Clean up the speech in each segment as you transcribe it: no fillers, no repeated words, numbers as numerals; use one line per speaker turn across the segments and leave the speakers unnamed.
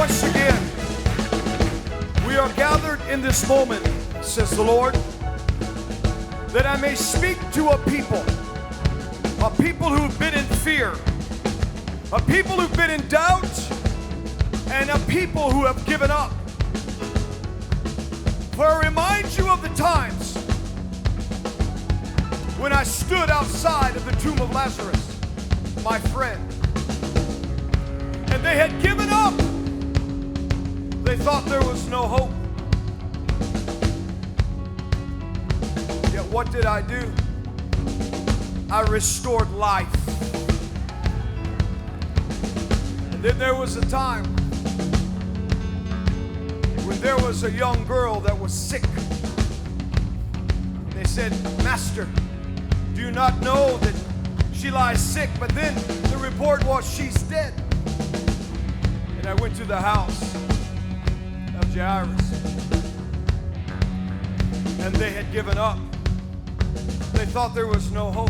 once again, we are gathered in this moment, says the Lord, that I may speak to a people who've been in fear, a people who've been in doubt, and a people who have given up. For I remind you of the times when I stood outside of the tomb of Lazarus, my friend, and they had given up. They thought there was no hope. Yet what did I do? I restored life. And then there was a time when there was a young girl that was sick. And they said, Master, do you not know that she lies sick? But then the report was she's dead. And I went to the house of Jairus, and they had given up. They thought there was no hope.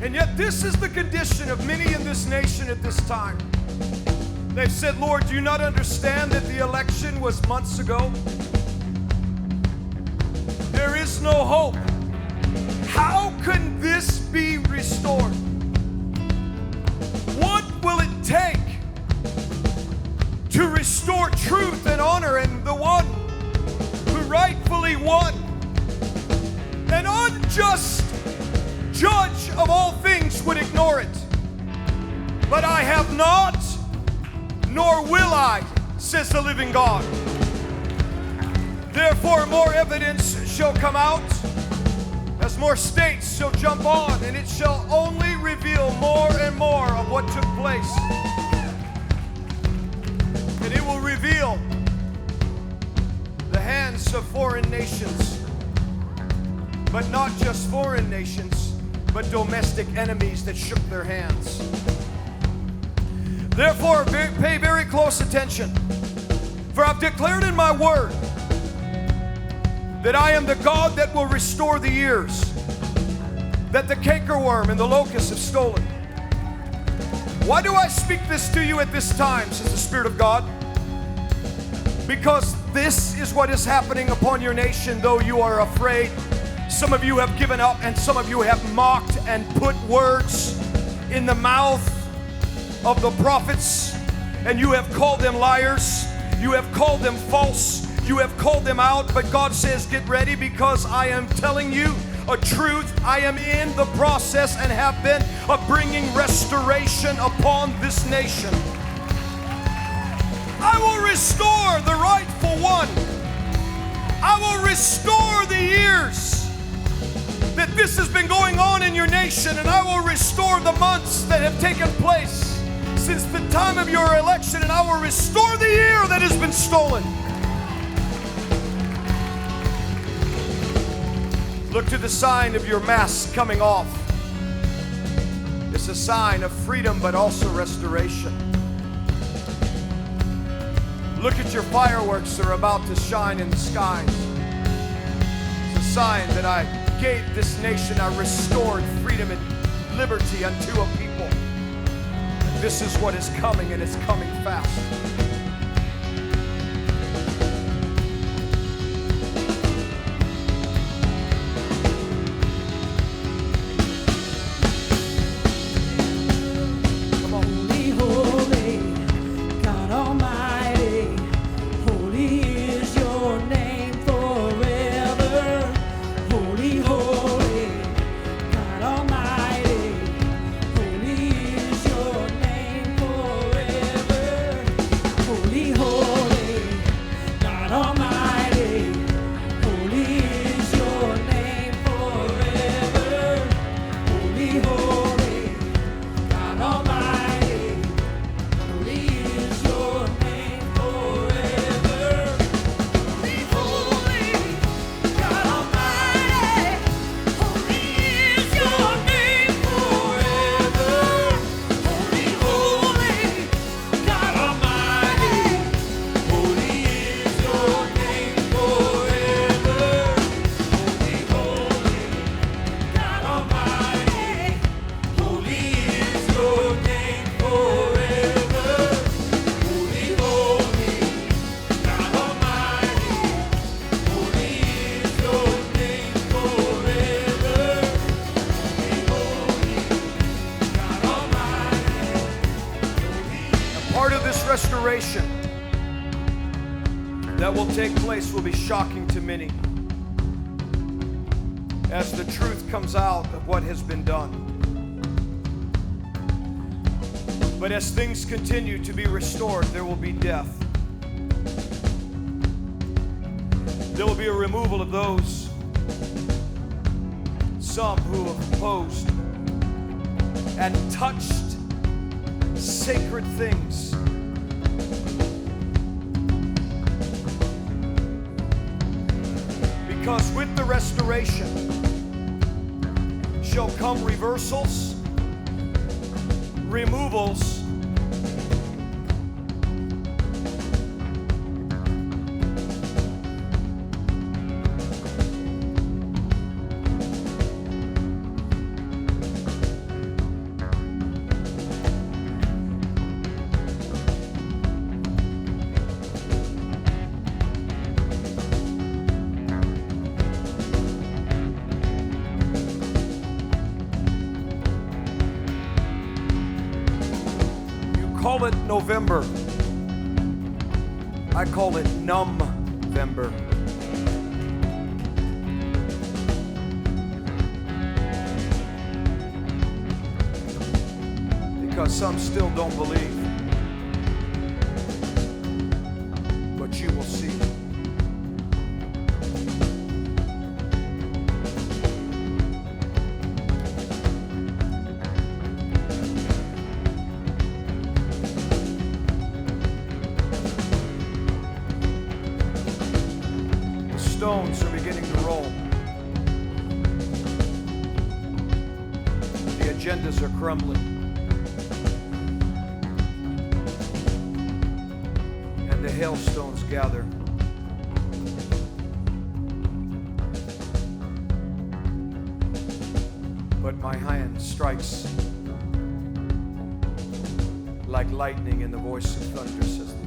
And yet this is the condition of many in this nation at this time. They've said, Lord, do you not understand that the election was months ago? There is no hope. How can this be restored? What will it take to restore truth and honor? And the one who rightfully won, an unjust judge of all things, would ignore it. But I have not, nor will I, says the living God. Therefore more evidence shall come out, as more states shall jump on, and it shall only reveal more and more of what took place. And it will reveal the hands of foreign nations, but not just foreign nations, but domestic enemies that shook their hands. Therefore, pay very close attention, for I've declared in my word that I am the God that will restore the years that the cankerworm and the locust have stolen. Why do I speak this to you at this time, says the Spirit of God? Because this is what is happening upon your nation, though you are afraid. Some of you have given up, and some of you have mocked and put words in the mouth of the prophets, and you have called them liars. You have called them false. You have called them out. But God says, get ready, because I am telling you a truth. I am in the process and have been of bringing restoration upon this nation. I will restore the rightful one. I will restore the years that this has been going on in your nation, and I will restore the months that have taken place since the time of your election, and I will restore the year that has been stolen. Look to the sign of your mask coming off. It's a sign of freedom, but also restoration. Look at your fireworks that are about to shine in the skies. It's a sign that I gave this nation. I restored freedom and liberty unto a people. And this is what is coming, and it's coming fast. part of this restoration that will take place will be shocking to many as the truth comes out of what has been done. But as things continue to be restored, there will be death. There will be a removal of those, some who have opposed and touched sacred things. Because with the restoration shall come reversals, removals, call it November. I call it Numb-vember. Because some still don't believe. But you will see. Stones are beginning to roll. The agendas are crumbling. And the hailstones gather. But my hand strikes like lightning and the voice of thunder, says the Lord.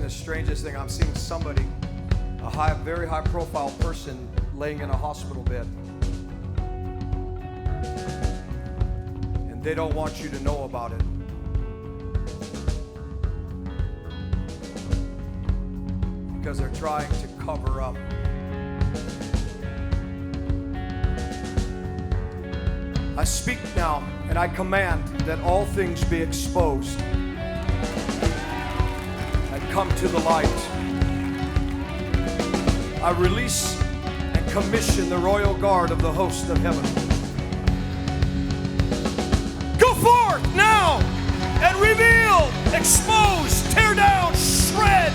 The strangest thing, I'm seeing somebody, a very high profile person laying in a hospital bed, and they don't want you to know about it. Because they're trying to cover up. I speak now and I command that all things be exposed. Come to the light. I release and commission the royal guard of the host of heaven. Go forth now and reveal, expose, tear down, shred.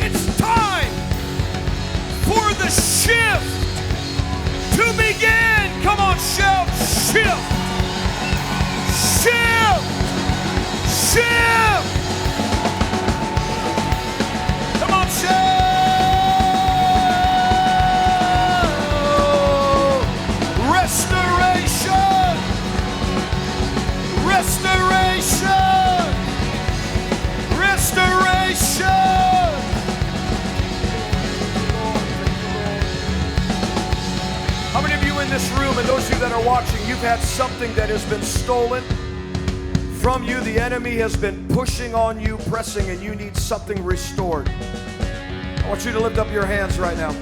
It's time for the shift to begin. Come on, shout, shift. Shift! Shift! Come on, shift! Restoration! Restoration! Restoration! How many of you in this room and those of you that are watching, you've had something that has been stolen from you? The enemy has been pushing on you, pressing, and you need something restored. I want you to lift up your hands right now.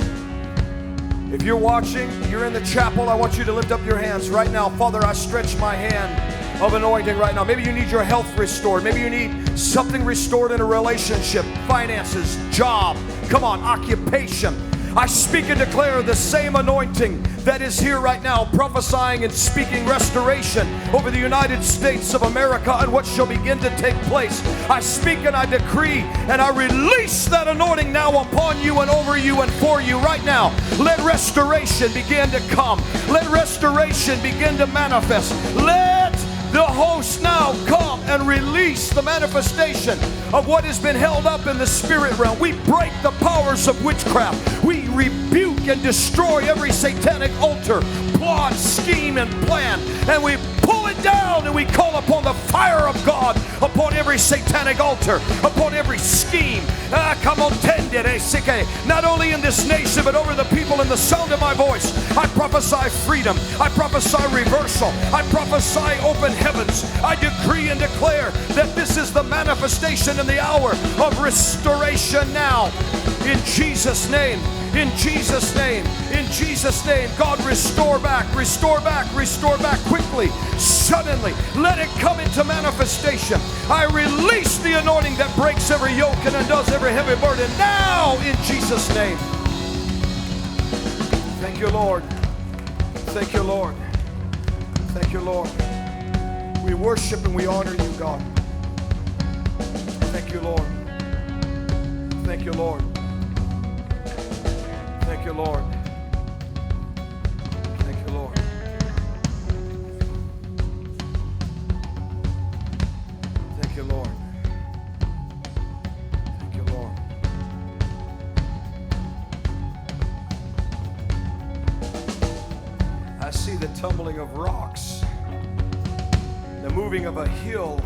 If you're watching, you're in the chapel, I want you to lift up your hands right now. Father, I stretch my hand of anointing right now. Maybe you need your health restored. Maybe you need something restored in a relationship, finances, job, come on, occupation. I speak and declare the same anointing that is here right now, prophesying and speaking restoration over the United States of America and what shall begin to take place. I speak and I decree and I release that anointing now upon you and over you and for you right now. Let restoration begin to come. Let restoration begin to manifest. Let the host now come and release the manifestation of what has been held up in the spirit realm. We break the powers of witchcraft. We rebuke and destroy every satanic altar, plot, scheme, and plan. And we pull it down and we call upon the fire of God satanic altar, upon every scheme. Not only in this nation, but over the people in the sound of my voice. I prophesy freedom. I prophesy reversal. I prophesy open heavens. I decree and declare that this is the manifestation in the hour of restoration now. In Jesus' name. In Jesus' name, in Jesus' name, God, restore back quickly, suddenly. Let it come into manifestation. I release the anointing that breaks every yoke and undoes every heavy burden now in Jesus' name. Thank you, Lord. Thank you, Lord. Thank you, Lord. We worship and we honor you, God. Thank you, Lord. Thank you, Lord. Thank you, Lord. Thank you, Lord. Thank you, Lord. Thank you, Lord. I see the tumbling of rocks, the moving of a hill,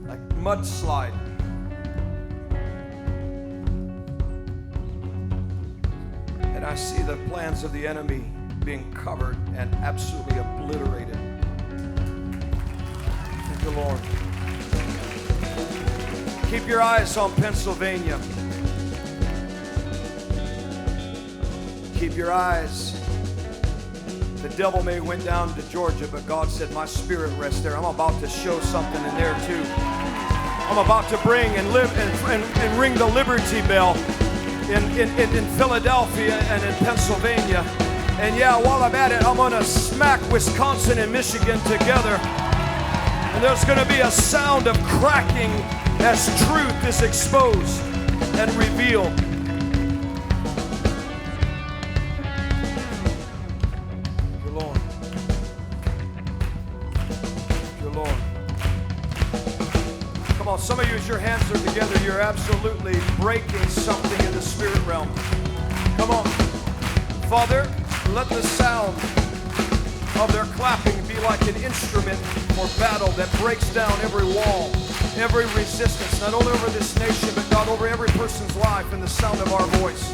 like mudslide. I see the plans of the enemy being covered and absolutely obliterated. Thank you, Lord. Keep your eyes on Pennsylvania. Keep your eyes. The devil may have went down to Georgia, but God said, my spirit rests there. I'm about to show something in there too. I'm about to bring and live and ring the Liberty Bell in Philadelphia and in Pennsylvania. And yeah, while I'm at it, I'm going to smack Wisconsin and Michigan together. And there's going to be a sound of cracking as truth is exposed and revealed. Thank you, Lord. Thank you, Lord. Come on, some of you, as your hands are together, you're absolutely breaking something in the spirit realm. Come on. Father, let the sound of their clapping be like an instrument for battle that breaks down every wall, every resistance, not only over this nation, but God, over every person's life in the sound of our voice.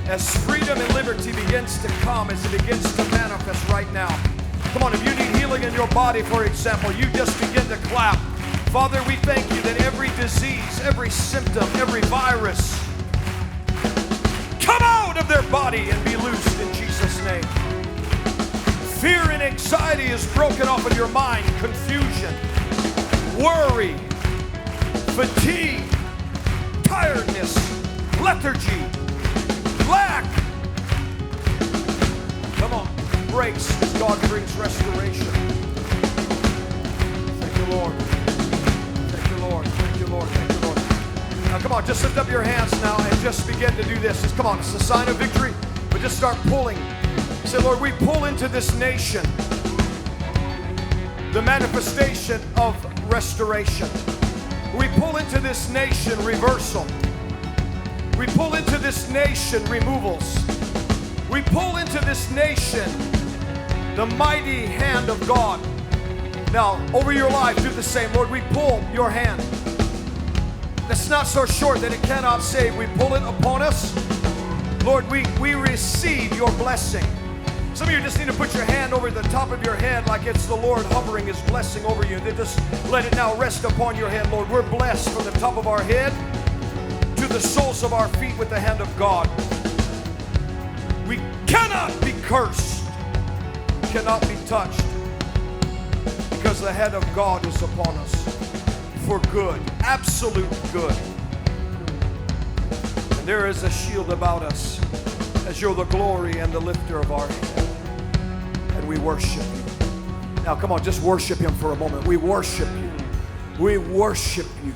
As freedom and liberty begins to come, as it begins to manifest right now. Come on, if you need healing in your body, for example, you just begin to clap. Father, we thank you that every disease, every symptom, every virus, come out of their body and be loosed in Jesus' name. Fear and anxiety is broken off of your mind. Confusion, worry, fatigue, tiredness, lethargy, lack. Come on, breaks as God brings restoration. Thank you, Lord. Lord, thank you, Lord, thank you, Lord. Now come on, just lift up your hands now and just begin to do this. Just come on, it's a sign of victory, but just start pulling. Say, Lord, we pull into this nation the manifestation of restoration. We pull into this nation reversal. We pull into this nation removals. We pull into this nation the mighty hand of God. Now, over your life, do the same. Lord, we pull your hand. It's not so short that it cannot save. We pull it upon us. Lord, we receive your blessing. Some of you just need to put your hand over the top of your head like it's the Lord hovering his blessing over you. Then just let it now rest upon your head. Lord, we're blessed from the top of our head to the soles of our feet with the hand of God. We cannot be cursed, cannot be touched, because the hand of God is upon us for good, absolute good. And there is a shield about us as you're the glory and the lifter of our head. And we worship you. Now come on, just worship him for a moment. We worship you. We worship you.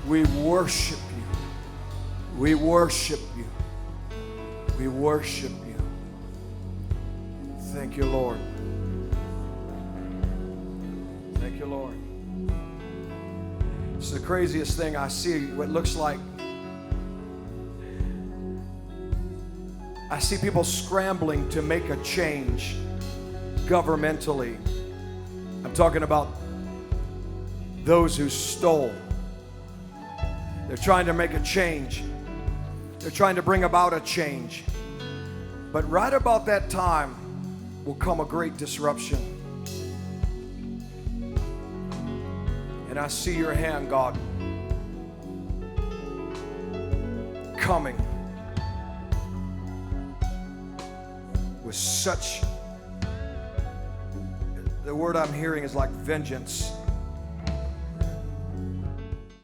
We worship you. We worship you. We worship you. Thank you, Lord. Thank you, Lord. It's the craziest thing I see. What looks like, I see people scrambling to make a change governmentally. I'm talking about those who stole. They're trying to make a change. They're trying to bring about a change. But right about that time will come a great disruption. And I see your hand, God, coming with such, the word I'm hearing is like vengeance.